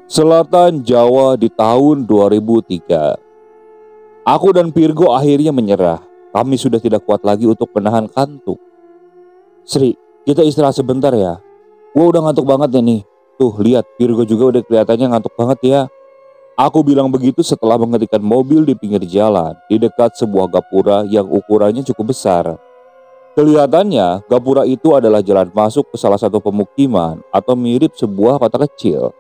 Selatan Jawa di tahun 2003. Aku dan Virgo akhirnya menyerah. Kami sudah tidak kuat lagi untuk menahan kantuk. Sri, kita istirahat sebentar ya. Gua udah ngantuk banget ya nih. Tuh lihat, Virgo juga udah kelihatannya ngantuk banget ya. Aku bilang begitu setelah menghentikan mobil di pinggir jalan di dekat sebuah gapura yang ukurannya cukup besar. Kelihatannya gapura itu adalah jalan masuk ke salah satu pemukiman atau mirip sebuah kota kecil.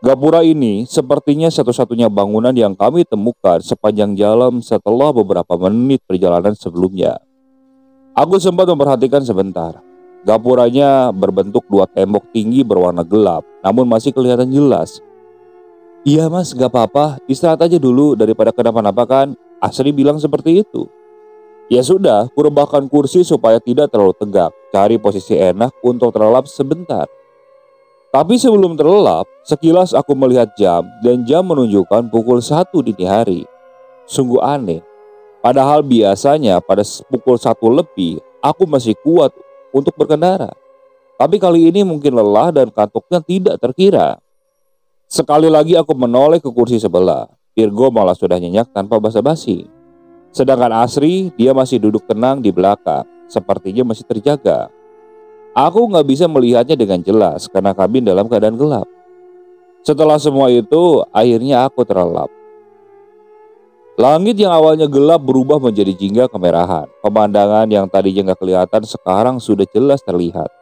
Gapura ini sepertinya satu-satunya bangunan yang kami temukan sepanjang jalan setelah beberapa menit perjalanan sebelumnya. Aku sempat memperhatikan sebentar. Gapuranya berbentuk dua tembok tinggi berwarna gelap, namun masih kelihatan jelas. Iya mas, gak apa-apa, istirahat aja dulu daripada kenapa-napa kan, Asri bilang seperti itu. Ya sudah, kurebahkan kursi supaya tidak terlalu tegak, cari posisi enak untuk terlelap sebentar. Tapi sebelum terlelap, sekilas aku melihat jam dan jam menunjukkan pukul 1 dini hari. Sungguh aneh. Padahal biasanya pada pukul 1 lebih, aku masih kuat untuk berkendara. Tapi kali ini mungkin lelah dan kantuknya tidak terkira. Sekali lagi aku menoleh ke kursi sebelah. Virgo malah sudah nyenyak tanpa basa-basi. Sedangkan Asri, dia masih duduk tenang di belakang. Sepertinya masih terjaga. Aku nggak bisa melihatnya dengan jelas karena kabin dalam keadaan gelap. Setelah semua itu, akhirnya aku terlelap. Langit yang awalnya gelap berubah menjadi jingga kemerahan. Pemandangan yang tadinya nggak kelihatan sekarang sudah jelas terlihat.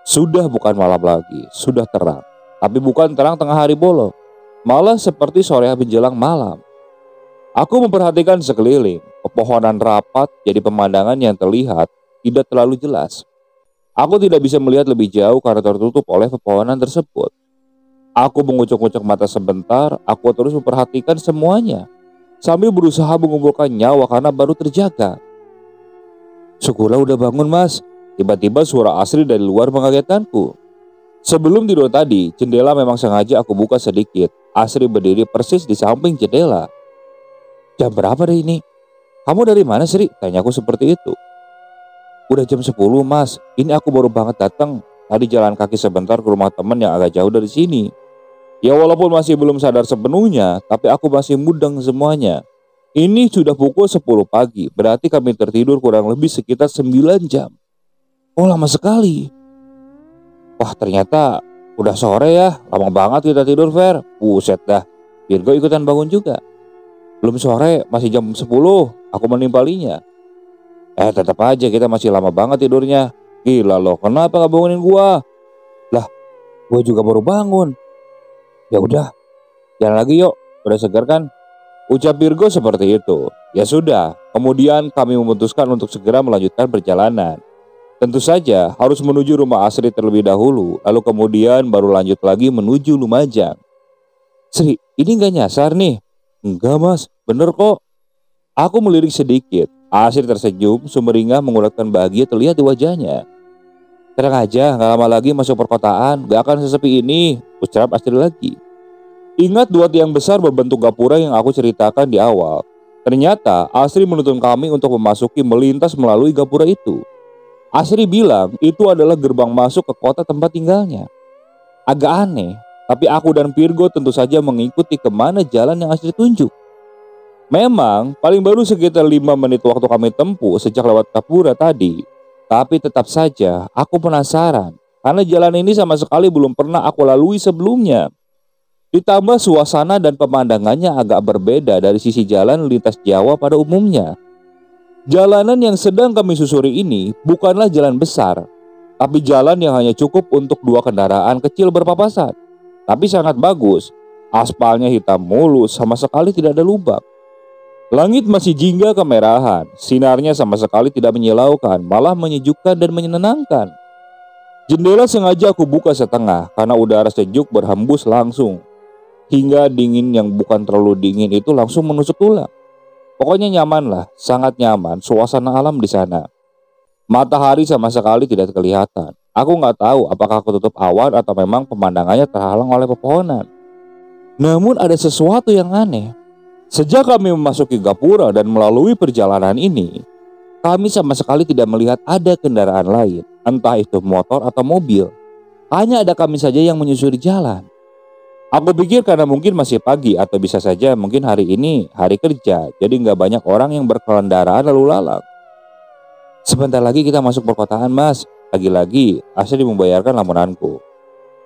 Sudah bukan malam lagi, sudah terang. Tapi bukan terang tengah hari bolong, malah seperti sore menjelang malam. Aku memperhatikan sekeliling. Pepohonan rapat jadi pemandangan yang terlihat tidak terlalu jelas. Aku tidak bisa melihat lebih jauh karena tertutup oleh pepohonan tersebut. Aku mengucuk-ucuk mata sebentar, aku terus memperhatikan semuanya. Sambil berusaha mengumpulkan nyawa karena baru terjaga. Syukurlah udah bangun mas. Tiba-tiba suara Asri dari luar mengagetkanku. Sebelum tidur tadi, jendela memang sengaja aku buka sedikit. Asri berdiri persis di samping jendela. Jam berapa deh ini? Kamu dari mana Sri? Tanyaku seperti itu. Udah jam 10 mas, ini aku baru banget datang. Tadi jalan kaki sebentar ke rumah teman yang agak jauh dari sini. Ya walaupun masih belum sadar sepenuhnya, tapi aku masih mudeng semuanya. Ini sudah pukul 10 pagi, berarti kami tertidur kurang lebih sekitar 9 jam. Oh lama sekali. Wah ternyata udah sore ya, lama banget kita tidur Fer. Buset dah, Virgo ikutan bangun juga. Belum sore, masih jam 10, aku menimpalinya. Tetap aja kita masih lama banget tidurnya. Gila loh, kenapa gak bangunin gua? Lah, gua juga baru bangun. Ya udah, jalan lagi yuk, udah segar kan? Ucap Virgo seperti itu. Ya sudah, kemudian kami memutuskan untuk segera melanjutkan perjalanan. Tentu saja harus menuju rumah Asri terlebih dahulu, lalu kemudian baru lanjut lagi menuju Lumajang. Sri, ini gak nyasar nih? Enggak mas, bener kok. Aku melirik sedikit. Asri tersenyum, sumringah menguratkan bahagia terlihat di wajahnya. Tenang aja, gak lama lagi masuk perkotaan, gak akan sesepi ini, ucap Asri lagi. Ingat dua tiang besar berbentuk gapura yang aku ceritakan di awal. Ternyata Asri menuntun kami untuk memasuki melintas melalui gapura itu. Asri bilang itu adalah gerbang masuk ke kota tempat tinggalnya. Agak aneh, tapi aku dan Virgo tentu saja mengikuti kemana jalan yang Asri tunjuk. Memang paling baru sekitar 5 menit waktu kami tempuh sejak lewat gapura tadi. Tapi tetap saja aku penasaran karena jalan ini sama sekali belum pernah aku lalui sebelumnya. Ditambah suasana dan pemandangannya agak berbeda dari sisi jalan lintas Jawa pada umumnya. Jalanan yang sedang kami susuri ini bukanlah jalan besar, tapi jalan yang hanya cukup untuk 2 kendaraan kecil berpapasan. Tapi sangat bagus, aspalnya hitam mulus, sama sekali tidak ada lubang. Langit masih jingga kemerahan, sinarnya sama sekali tidak menyilaukan, malah menyejukkan dan menyenangkan. Jendela sengaja aku buka setengah karena udara sejuk berhembus langsung. Hingga dingin yang bukan terlalu dingin itu langsung menusuk tulang. Pokoknya nyaman lah, sangat nyaman suasana alam di sana. Matahari sama sekali tidak kelihatan. Aku nggak tahu apakah ketutup awan atau memang pemandangannya terhalang oleh pepohonan. Namun ada sesuatu yang aneh. Sejak kami memasuki gapura dan melalui perjalanan ini, kami sama sekali tidak melihat ada kendaraan lain, entah itu motor atau mobil. Hanya ada kami saja yang menyusuri jalan. Aku pikir karena mungkin masih pagi atau bisa saja mungkin hari ini hari kerja, jadi nggak banyak orang yang berkendaraan lalu lalang. Sebentar lagi kita masuk perkotaan, Mas. Lagi-lagi Asri membayarkan lamunanku.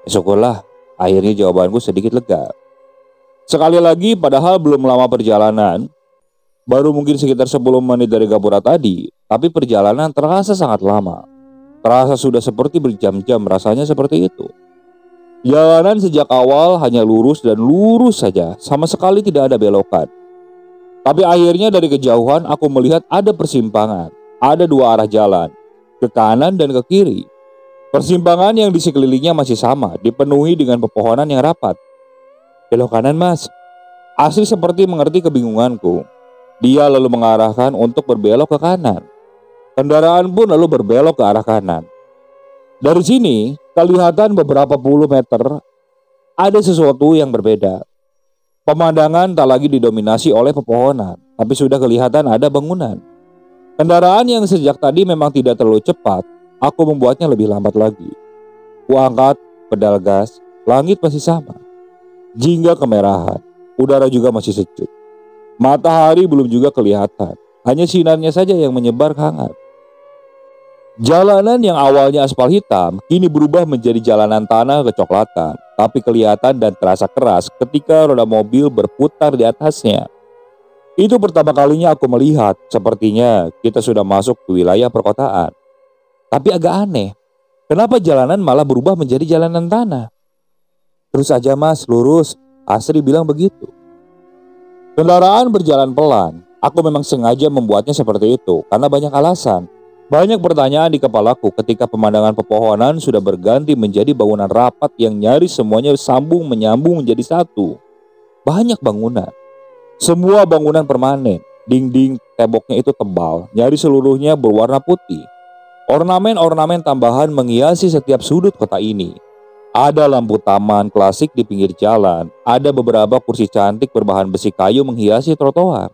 Syukurlah, akhirnya jawabanku sedikit lega. Sekali lagi, padahal belum lama perjalanan, baru mungkin sekitar 10 menit dari Gapura tadi, tapi perjalanan terasa sangat lama. Terasa sudah seperti berjam-jam, rasanya seperti itu. Jalanan sejak awal hanya lurus dan lurus saja, sama sekali tidak ada belokan. Tapi akhirnya dari kejauhan aku melihat ada persimpangan, ada dua arah jalan, ke kanan dan ke kiri. Persimpangan yang di sekelilingnya masih sama, dipenuhi dengan pepohonan yang rapat. Belok kanan, Mas. Asri seperti mengerti kebingunganku. Dia lalu mengarahkan untuk berbelok ke kanan. Kendaraan pun lalu berbelok ke arah kanan. Dari sini, kelihatan beberapa puluh meter ada sesuatu yang berbeda. Pemandangan tak lagi didominasi oleh pepohonan, tapi sudah kelihatan ada bangunan. Kendaraan yang sejak tadi memang tidak terlalu cepat, aku membuatnya lebih lambat lagi. Kuangkat pedal gas, langit masih sama. Jingga kemerahan, udara juga masih sejuk. Matahari belum juga kelihatan, hanya sinarnya saja yang menyebar hangat. Jalanan yang awalnya aspal hitam kini berubah menjadi jalanan tanah kecoklatan, tapi kelihatan dan terasa keras ketika roda mobil berputar di atasnya. Itu pertama kalinya aku melihat, sepertinya kita sudah masuk ke wilayah perkotaan. Tapi agak aneh, kenapa jalanan malah berubah menjadi jalanan tanah? Terus aja, Mas, lurus, Asri bilang begitu. Kendaraan berjalan pelan. Aku memang sengaja membuatnya seperti itu karena banyak alasan. Banyak pertanyaan di kepalaku ketika pemandangan pepohonan sudah berganti menjadi bangunan rapat yang nyaris semuanya sambung menyambung menjadi satu. Banyak bangunan. Semua bangunan permanen. Dinding temboknya itu tebal, nyaris seluruhnya berwarna putih. Ornamen-ornamen tambahan menghiasi setiap sudut kota ini. Ada lampu taman klasik di pinggir jalan, ada beberapa kursi cantik berbahan besi kayu menghiasi trotoar.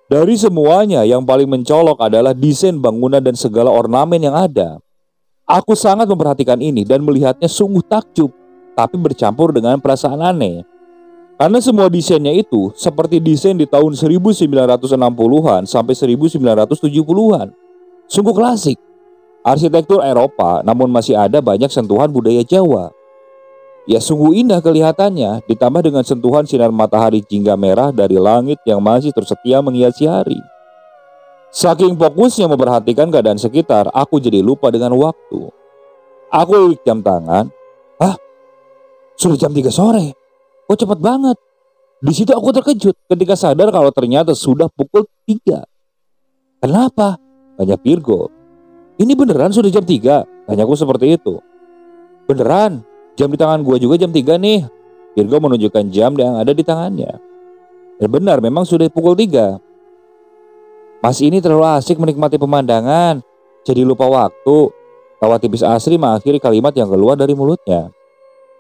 Dari semuanya yang paling mencolok adalah desain bangunan dan segala ornamen yang ada. Aku sangat memperhatikan ini dan melihatnya sungguh takjub, tapi bercampur dengan perasaan aneh. Karena semua desainnya itu seperti desain di tahun 1960-an sampai 1970-an. Sungguh klasik. Arsitektur Eropa, namun masih ada banyak sentuhan budaya Jawa. Ya sungguh indah kelihatannya, ditambah dengan sentuhan sinar matahari jingga merah dari langit yang masih terus setia menghiasi hari. Saking fokusnya memperhatikan keadaan sekitar, aku jadi lupa dengan waktu. Aku lirik jam tangan. Sudah jam 3 sore. Kok cepat banget? Di situ aku terkejut ketika sadar kalau ternyata sudah pukul 3. Kenapa? Tanya Virgo. Ini beneran sudah jam 3? Tanyaku seperti itu. Beneran, jam di tangan gua juga jam 3 nih. Virgo menunjukkan jam yang ada di tangannya. Dan benar, memang sudah pukul 3. Mas ini terlalu asik menikmati pemandangan, jadi lupa waktu. Tawa tipis Asri mengakhiri kalimat yang keluar dari mulutnya.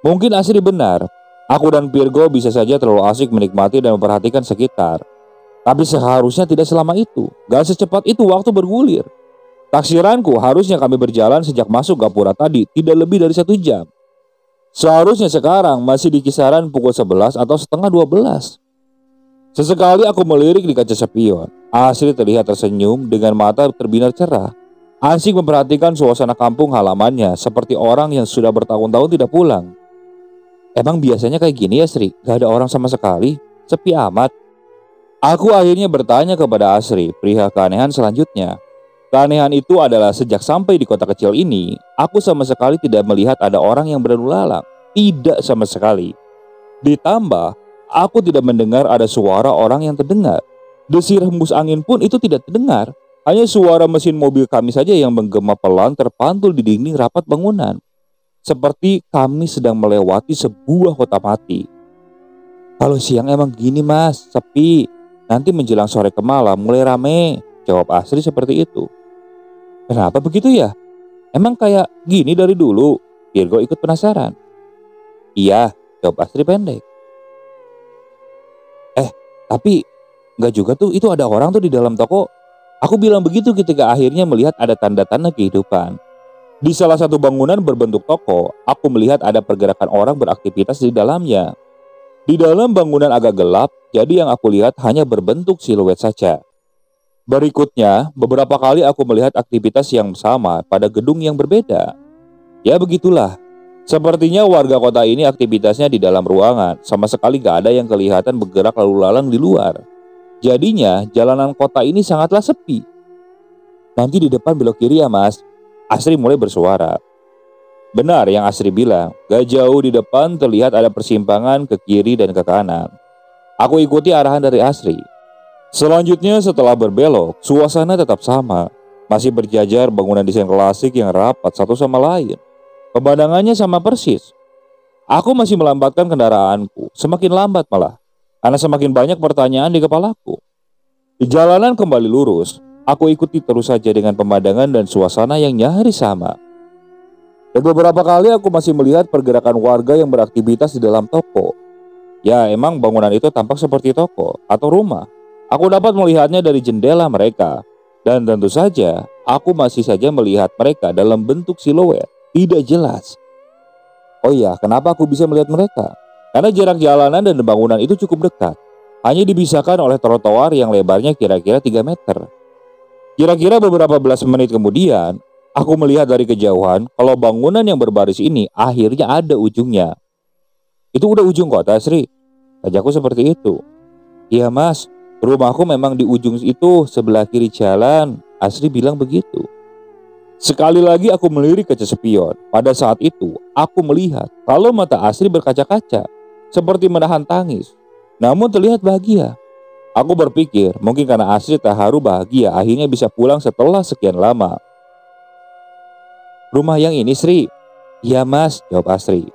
Mungkin Asri benar. Aku dan Virgo bisa saja terlalu asik menikmati dan memperhatikan sekitar. Tapi seharusnya tidak selama itu. Gak secepat itu waktu bergulir. Taksiranku harusnya kami berjalan sejak masuk Gapura tadi tidak lebih dari 1 jam. Seharusnya sekarang masih di kisaran pukul 11 atau setengah 12. Sesekali aku melirik di kaca spion. Asri terlihat tersenyum dengan mata terbinar cerah. Asik memperhatikan suasana kampung halamannya seperti orang yang sudah bertahun-tahun tidak pulang. Emang biasanya kayak gini ya, Sri? Gak ada orang sama sekali? Sepi amat. Aku akhirnya bertanya kepada Asri perihal keanehan selanjutnya. Keanehan itu adalah sejak sampai di kota kecil ini, aku sama sekali tidak melihat ada orang yang berlalu lalang. Tidak sama sekali. Ditambah, aku tidak mendengar ada suara orang yang terdengar. Desir hembus angin pun itu tidak terdengar. Hanya suara mesin mobil kami saja yang menggema pelan terpantul di dinding rapat bangunan. Seperti kami sedang melewati sebuah kota mati. Kalau siang emang gini, Mas, sepi. Nanti menjelang sore ke malam mulai rame. Jawab Asri seperti itu. Kenapa begitu ya? Emang kayak gini dari dulu? Virgo ikut penasaran. Iya, jawab Asri pendek. Tapi nggak juga tuh, itu ada orang tuh di dalam toko. Aku bilang begitu ketika akhirnya melihat ada tanda-tanda kehidupan. Di salah satu bangunan berbentuk toko, aku melihat ada pergerakan orang beraktivitas di dalamnya. Di dalam bangunan agak gelap, jadi yang aku lihat hanya berbentuk siluet saja. Berikutnya, beberapa kali aku melihat aktivitas yang sama pada gedung yang berbeda. Ya begitulah. Sepertinya warga kota ini aktivitasnya di dalam ruangan, sama sekali gak ada yang kelihatan bergerak lalu lalang di luar. Jadinya, jalanan kota ini sangatlah sepi. Nanti di depan belok kiri ya mas, Asri mulai bersuara. Benar yang Asri bilang, gak jauh di depan terlihat ada persimpangan ke kiri dan ke kanan. Aku ikuti arahan dari Asri. Selanjutnya setelah berbelok, suasana tetap sama. Masih berjajar bangunan desain klasik yang rapat satu sama lain. Pemandangannya sama persis. Aku masih melambatkan kendaraanku, semakin lambat malah, karena semakin banyak pertanyaan di kepalaku. Di jalanan kembali lurus, aku ikuti terus saja dengan pemandangan dan suasana yang nyaris sama. Dan beberapa kali aku masih melihat pergerakan warga yang beraktivitas di dalam toko. Ya emang bangunan itu tampak seperti toko atau rumah. Aku dapat melihatnya dari jendela mereka. Dan tentu saja, aku masih saja melihat mereka dalam bentuk siluet. Tidak jelas. Oh iya, kenapa aku bisa melihat mereka? Karena jarak jalanan dan bangunan itu cukup dekat. Hanya dipisahkan oleh trotoar yang lebarnya kira-kira 3 meter. Kira-kira beberapa belas menit kemudian, aku melihat dari kejauhan kalau bangunan yang berbaris ini akhirnya ada ujungnya. Itu udah ujung kota, Sri. Kajaku seperti itu. Iya mas, rumahku memang di ujung itu sebelah kiri jalan. Asri bilang begitu. Sekali lagi aku melirik kaca spion. Pada saat itu, aku melihat kalau mata Asri berkaca-kaca, seperti menahan tangis. Namun terlihat bahagia. Aku berpikir mungkin karena Asri terharu bahagia akhirnya bisa pulang setelah sekian lama. Rumah yang ini Sri? Iya mas, jawab Asri.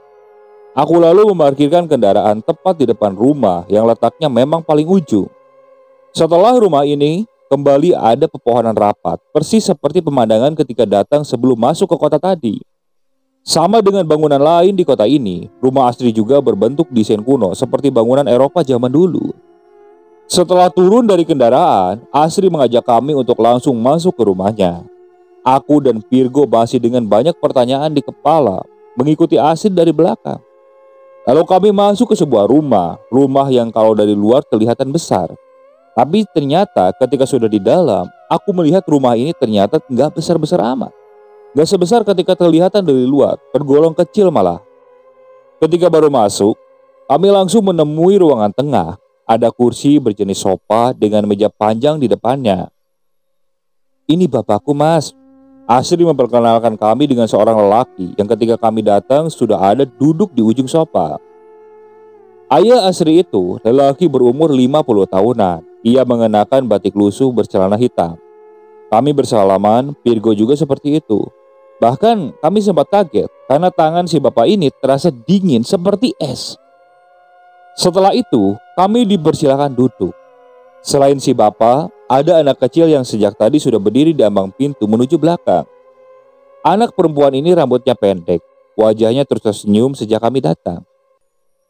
Aku lalu memarkirkan kendaraan tepat di depan rumah yang letaknya memang paling ujung. Setelah rumah ini, kembali ada pepohonan rapat, persis seperti pemandangan ketika datang sebelum masuk ke kota tadi. Sama dengan bangunan lain di kota ini, rumah Asri juga berbentuk desain kuno seperti bangunan Eropa zaman dulu. Setelah turun dari kendaraan, Asri mengajak kami untuk langsung masuk ke rumahnya. Aku dan Virgo masih dengan banyak pertanyaan di kepala, mengikuti Asri dari belakang. Lalu kami masuk ke sebuah rumah yang kalau dari luar kelihatan besar. Tapi ternyata ketika sudah di dalam, aku melihat rumah ini ternyata nggak besar-besar amat. Nggak sebesar ketika terlihatan dari luar, tergolong kecil malah. Ketika baru masuk, kami langsung menemui ruangan tengah. Ada kursi berjenis sofa dengan meja panjang di depannya. Ini bapakku mas. Asri memperkenalkan kami dengan seorang lelaki yang ketika kami datang sudah ada duduk di ujung sofa. Ayah Asri itu lelaki berumur 50 tahunan. Ia mengenakan batik lusuh bercelana hitam. Kami bersalaman, Virgo juga seperti itu. Bahkan kami sempat kaget karena tangan si bapak ini terasa dingin seperti es. Setelah itu, kami dipersilakan duduk. Selain si bapak, ada anak kecil yang sejak tadi sudah berdiri di ambang pintu menuju belakang. Anak perempuan ini rambutnya pendek, wajahnya terus tersenyum sejak kami datang.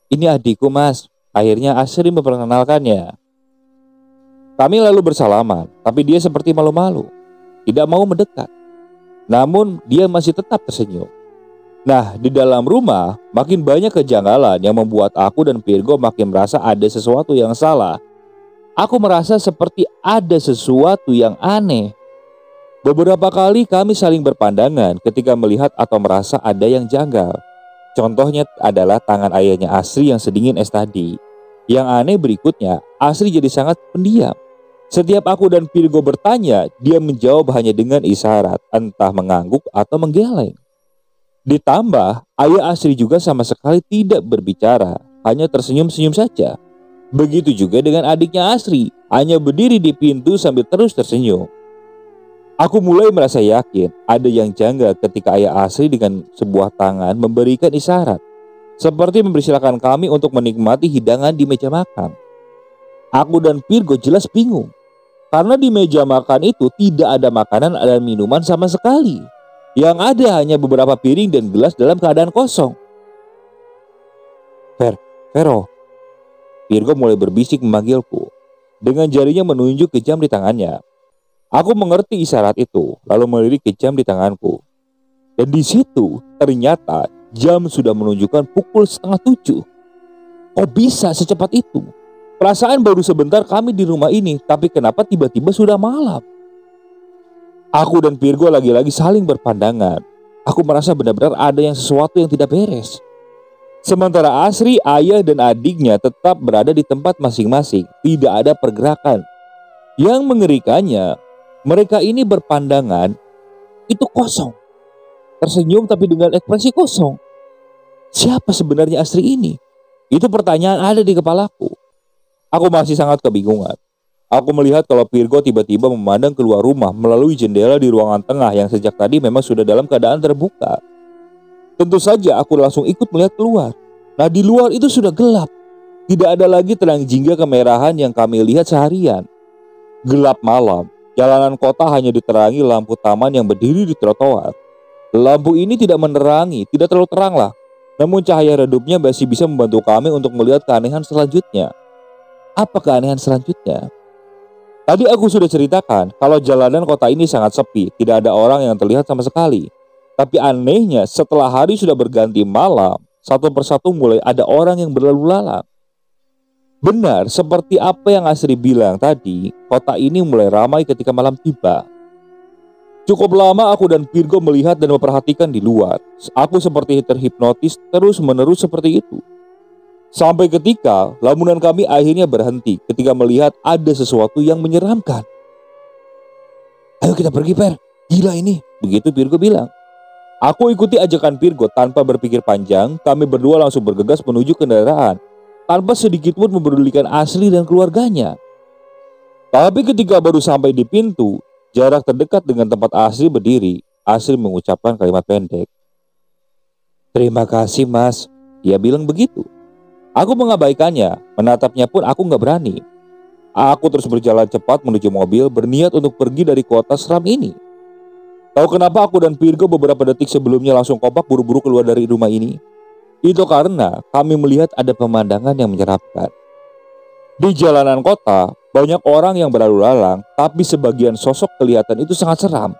Ini adikku mas, akhirnya Asri memperkenalkannya. Kami lalu bersalaman, tapi dia seperti malu-malu, tidak mau mendekat. Namun dia masih tetap tersenyum. Nah, di dalam rumah makin banyak kejanggalan yang membuat aku dan Virgo makin merasa ada sesuatu yang salah. Aku merasa seperti ada sesuatu yang aneh. Beberapa kali kami saling berpandangan ketika melihat atau merasa ada yang janggal. Contohnya adalah tangan ayahnya Asri yang sedingin es tadi. Yang aneh berikutnya, Asri jadi sangat pendiam. Setiap aku dan Virgo bertanya, dia menjawab hanya dengan isyarat, entah mengangguk atau menggeleng. Ditambah, ayah Asri juga sama sekali tidak berbicara, hanya tersenyum-senyum saja. Begitu juga dengan adiknya Asri, hanya berdiri di pintu sambil terus tersenyum. Aku mulai merasa yakin ada yang janggal ketika ayah Asri dengan sebuah tangan memberikan isyarat, seperti mempersilahkan kami untuk menikmati hidangan di meja makan. Aku dan Virgo jelas bingung. Karena di meja makan itu tidak ada makanan dan minuman sama sekali. Yang ada hanya beberapa piring dan gelas dalam keadaan kosong. Vero. Virgo mulai berbisik memanggilku. Dengan jarinya menunjuk ke jam di tangannya. Aku mengerti isyarat itu, lalu melirik ke jam di tanganku. Dan di situ ternyata jam sudah menunjukkan pukul 6:30. Kok bisa secepat itu? Perasaan baru sebentar kami di rumah ini, tapi kenapa tiba-tiba sudah malam? Aku dan Virgo lagi-lagi saling berpandangan. Aku merasa benar-benar ada sesuatu yang tidak beres. Sementara Asri, ayah dan adiknya tetap berada di tempat masing-masing. Tidak ada pergerakan. Yang mengerikannya, mereka ini berpandangan itu kosong. Tersenyum tapi dengan ekspresi kosong. Siapa sebenarnya Asri ini? Itu pertanyaan ada di kepalaku. Aku masih sangat kebingungan. Aku melihat kalau Virgo tiba-tiba memandang keluar rumah melalui jendela di ruangan tengah yang sejak tadi memang sudah dalam keadaan terbuka. Tentu saja aku langsung ikut melihat keluar. Nah, di luar itu sudah gelap. Tidak ada lagi terang jingga kemerahan yang kami lihat seharian. Gelap malam, jalanan kota hanya diterangi lampu taman yang berdiri di trotoar. Lampu ini tidak menerangi, tidak terlalu terang lah. Namun cahaya redupnya masih bisa membantu kami untuk melihat keanehan selanjutnya. Apa keanehan selanjutnya? Tadi aku sudah ceritakan kalau jalanan kota ini sangat sepi, tidak ada orang yang terlihat sama sekali. Tapi anehnya setelah hari sudah berganti malam, satu persatu mulai ada orang yang berlalu lalang. Benar, seperti apa yang Asri bilang tadi, kota ini mulai ramai ketika malam tiba. Cukup lama aku dan Virgo melihat dan memperhatikan di luar. Aku seperti terhipnotis terus-menerus seperti itu. Sampai ketika lamunan kami akhirnya berhenti ketika melihat ada sesuatu yang menyeramkan. Ayo kita pergi, Per. Gila ini. Begitu Virgo bilang. Aku ikuti ajakan Virgo tanpa berpikir panjang. Kami berdua langsung bergegas menuju kendaraan tanpa sedikit pun mempedulikan Asri dan keluarganya. Tapi ketika baru sampai di pintu, jarak terdekat dengan tempat Asri berdiri, Asri mengucapkan kalimat pendek. Terima kasih, Mas. Dia bilang begitu. Aku mengabaikannya, menatapnya pun aku gak berani. Aku terus berjalan cepat menuju mobil, berniat untuk pergi dari kota seram ini. Tahu kenapa aku dan Virgo beberapa detik sebelumnya langsung kompak buru-buru keluar dari rumah ini? Itu karena kami melihat ada pemandangan yang menyeramkan. Di jalanan kota, banyak orang yang berlalu lalang, tapi sebagian sosok kelihatan itu sangat seram.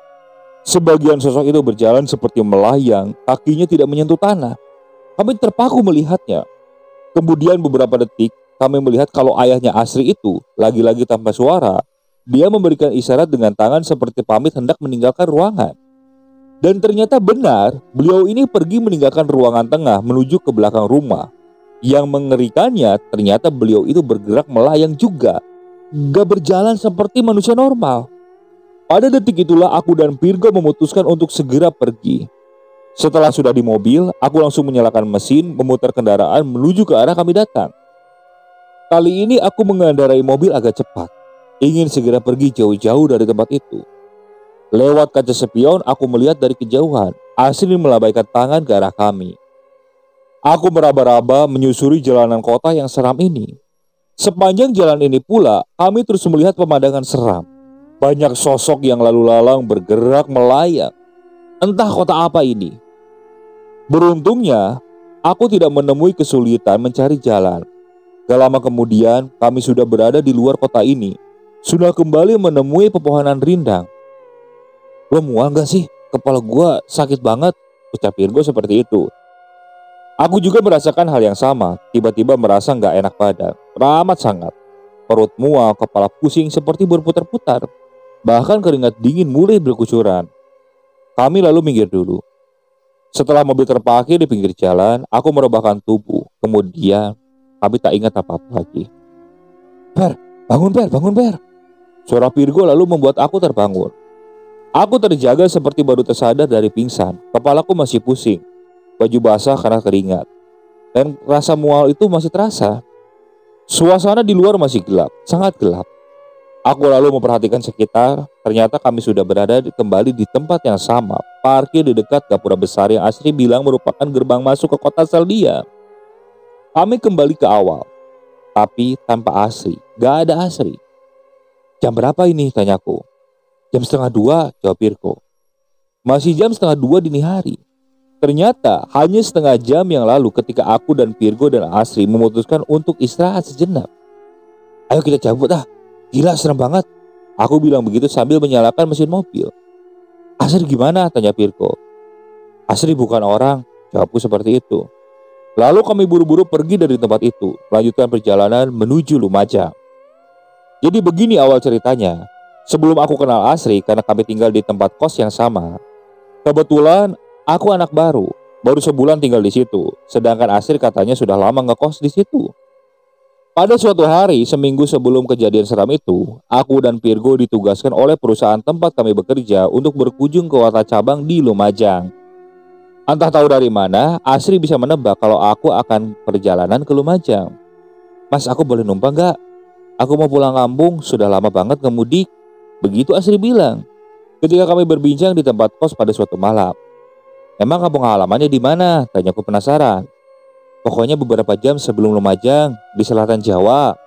Sebagian sosok itu berjalan seperti melayang, kakinya tidak menyentuh tanah. Kami terpaku melihatnya. Kemudian beberapa detik kami melihat kalau ayahnya Asri itu lagi-lagi tanpa suara, dia memberikan isyarat dengan tangan seperti pamit hendak meninggalkan ruangan. Dan ternyata benar, beliau ini pergi meninggalkan ruangan tengah menuju ke belakang rumah. Yang mengerikannya ternyata beliau itu bergerak melayang juga, gak berjalan seperti manusia normal. Pada detik itulah aku dan Virgo memutuskan untuk segera pergi. Setelah sudah di mobil, aku langsung menyalakan mesin, memutar kendaraan menuju ke arah kami datang. Kali ini aku mengendarai mobil agak cepat, ingin segera pergi jauh-jauh dari tempat itu. Lewat kaca spion, aku melihat dari kejauhan, Asri melambaikan tangan ke arah kami. Aku meraba-raba menyusuri jalanan kota yang seram ini. Sepanjang jalan ini pula, kami terus melihat pemandangan seram. Banyak sosok yang lalu lalang bergerak melayang. Entah kota apa ini. Beruntungnya, aku tidak menemui kesulitan mencari jalan. Gak lama kemudian, kami sudah berada di luar kota ini. Sudah kembali menemui pepohonan rindang. Lo mual gak sih? Kepala gua sakit banget, ucap Virgo seperti itu. Aku juga merasakan hal yang sama. Tiba-tiba merasa gak enak badan, amat sangat. Perut mual, kepala pusing seperti berputar-putar. Bahkan keringat dingin mulai berkucuran. Kami lalu minggir dulu. Setelah mobil terparkir di pinggir jalan, aku merebahkan tubuh. Kemudian kami tak ingat apa-apa lagi. Per, bangun Per, bangun Per. Suara Virgo lalu membuat aku terbangun. Aku terjaga seperti baru tersadar dari pingsan. Kepalaku masih pusing, baju basah karena keringat, dan rasa mual itu masih terasa. Suasana di luar masih gelap, sangat gelap. Aku lalu memperhatikan sekitar. Ternyata kami sudah berada kembali di tempat yang sama, parkir di dekat gapura besar yang Asri bilang merupakan gerbang masuk ke kota Saldia. Kami kembali ke awal, tapi tanpa Asri. Gak ada Asri. Jam berapa ini? Tanyaku. Jam 1:30, jawab Virgo. Masih jam 1:30 dini hari. Ternyata hanya setengah jam yang lalu ketika aku dan Virgo dan Asri memutuskan untuk istirahat sejenak. Ayo kita cabut ah. Gila serem banget. Aku bilang begitu sambil menyalakan mesin mobil. Asri gimana? Tanya Virgo. Asri bukan orang, jawabku seperti itu. Lalu kami buru-buru pergi dari tempat itu, melanjutkan perjalanan menuju Lumajang. Jadi begini awal ceritanya. Sebelum aku kenal Asri, karena kami tinggal di tempat kos yang sama, kebetulan aku anak baru sebulan tinggal di situ. Sedangkan Asri katanya sudah lama ngekos di situ. Pada suatu hari, seminggu sebelum kejadian seram itu, aku dan Virgo ditugaskan oleh perusahaan tempat kami bekerja untuk berkunjung ke kota cabang di Lumajang. Entah tahu dari mana, Asri bisa menebak kalau aku akan perjalanan ke Lumajang. Mas, aku boleh numpang gak? Aku mau pulang kampung, sudah lama banget ngemudik. Begitu Asri bilang. Ketika kami berbincang di tempat kos pada suatu malam. Emang kampung halamannya di mana? Tanyaku penasaran. Pokoknya beberapa jam sebelum Lumajang, di selatan Jawa.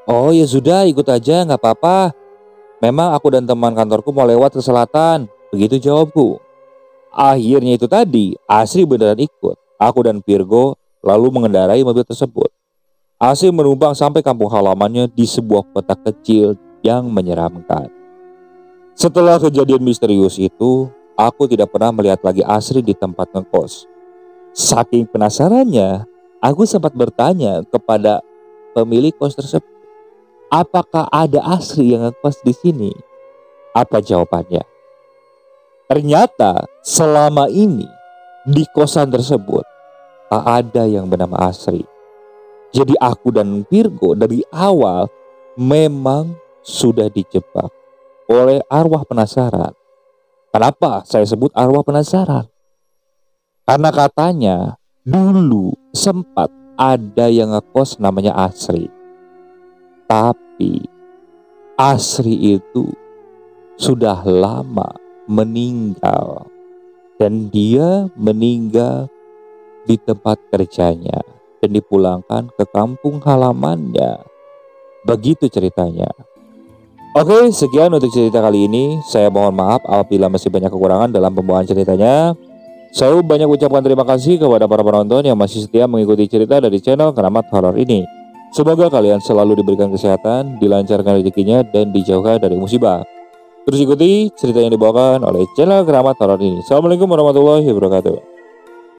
Oh ya sudah, ikut aja, gak apa-apa. Memang aku dan teman kantorku mau lewat ke selatan. Begitu jawabku. Akhirnya itu tadi, Asri beneran ikut. Aku dan Virgo lalu mengendarai mobil tersebut. Asri menumpang sampai kampung halamannya di sebuah kota kecil yang menyeramkan. Setelah kejadian misterius itu, aku tidak pernah melihat lagi Asri di tempat ngekos. Saking penasarannya, aku sempat bertanya kepada pemilik kos tersebut, apakah ada Asri yang ngekos di sini? Apa jawabannya? Ternyata selama ini di kosan tersebut tak ada yang bernama Asri. Jadi aku dan Virgo dari awal memang sudah dijebak oleh arwah penasaran. Kenapa saya sebut arwah penasaran? Karena katanya dulu sempat ada yang ngekos namanya Asri. Tapi Asri itu sudah lama meninggal. Dan dia meninggal di tempat kerjanya dan dipulangkan ke kampung halamannya. Begitu ceritanya. Oke, sekian untuk cerita kali ini. Saya mohon maaf apabila masih banyak kekurangan dalam pembawaan ceritanya. Saya banyak ucapkan terima kasih kepada para penonton yang masih setia mengikuti cerita dari channel Keramat Horor ini. Semoga kalian selalu diberikan kesehatan, dilancarkan rezekinya, dan dijauhkan dari musibah. Terus ikuti cerita yang dibawakan oleh channel Keramat Horor ini. Assalamualaikum warahmatullahi wabarakatuh.